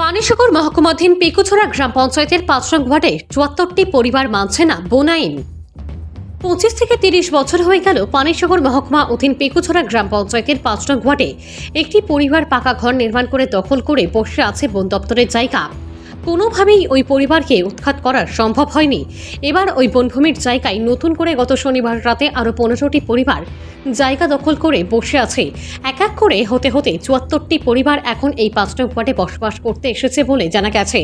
পানিসাগর মহকুমাধীন পেকুছড়া গ্রাম পঞ্চায়েতের ৫ নং ওয়ার্ডে ৭৪টি পরিবার মানছে না বন আইন। ২৫ থেকে ৩০ বছর হয়ে গেল পানিসাগর মহকুমা অধীন পেকুছড়া গ্রাম পঞ্চায়েতের ৫ নং ওয়ার্ডে একটি পরিবার পাকা ঘর নির্মাণ করে দখল করে বসে আছে বন দপ্তরের জায়গা। কোনোভাবেই ওই পরিবারকে উৎখাত করা সম্ভব হয়নি। এবার ওই বনভূমির জায়গায় নতুন করে গত শনিবার রাতে আরও ১৫টি পরিবার জায়গা দখল করে বসে আছে। এক এক করে হতে হতে ৭৪টি পরিবার এখন এই ৫ নং ওয়ার্ডে বসবাস করতে এসেছে বলে জানা গেছে।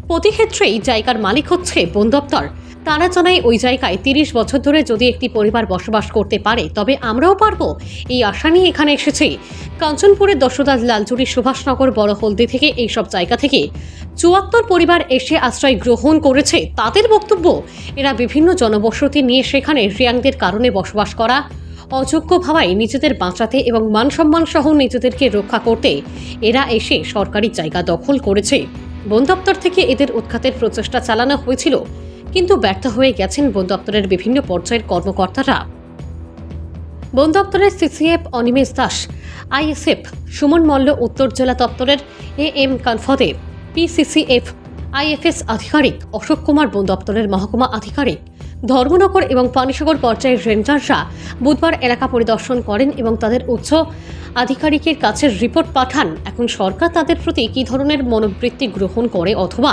প্রতি ক্ষেত্রেই জায়গার মালিক হচ্ছে বন দপ্তর। তারা জানায় ওই জায়গায় ৩০ বছর ধরে যদি একটি পরিবার বসবাস করতে পারে তবে আমরাও পারবো, এই আশা নিয়ে এখানে এসেছি। কাঞ্চনপুরের দশদাস লালচুরি সুভাষনগর বড় হলদি থেকে এইসব জায়গা থেকে ৭৪ পরিবার এসে আশ্রয় গ্রহণ করেছে। তাদের বক্তব্য, এরা বিভিন্ন জনবসতি নিয়ে সেখানে রিয়াংদের কারণে বসবাস করা, অযোগ্য ভাবায় নিজেদের বাঁচাতে এবং মান সম্মান সহ নিজেদেরকে রক্ষা করতে এরা এসে সরকারি জায়গা দখল করেছে। বন দপ্তর থেকে এদের উৎখাতের প্রচেষ্টা চালানো হয়েছিল, কিন্তু ব্যর্থ হয়ে গেছেন বন দপ্তরের বিভিন্ন পর্যায়ের কর্মকর্তারা। বন দপ্তরের সিসিএফ অনিমেষ দাস, আইএসএফ সুমন মল্ল, উত্তর জেলা দপ্তরের এএম কানফদেব, পিসিসিএফ আইএফএস আধিকারিক অশোক কুমার, বন দপ্তরের মহকুমা আধিকারিক ধর্মনগর এবং পানিসাগর পর্যায়ের রেঞ্জাররা বুধবার এলাকা পরিদর্শন করেন এবং তাদের উচ্চ আধিকারিকের কাছে রিপোর্ট পাঠান। এখন সরকার তাদের প্রতি কী ধরনের মনোবৃত্তি গ্রহণ করে অথবা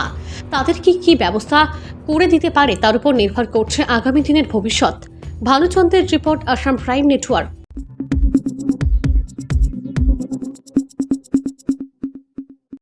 তাদের কি ব্যবস্থা করে দিতে পারে তার উপর নির্ভর করছে আগামী দিনের ভবিষ্যৎ। ভানুচন্দ্রের রিপোর্ট, আসাম প্রাইম নেটওয়ার্ক।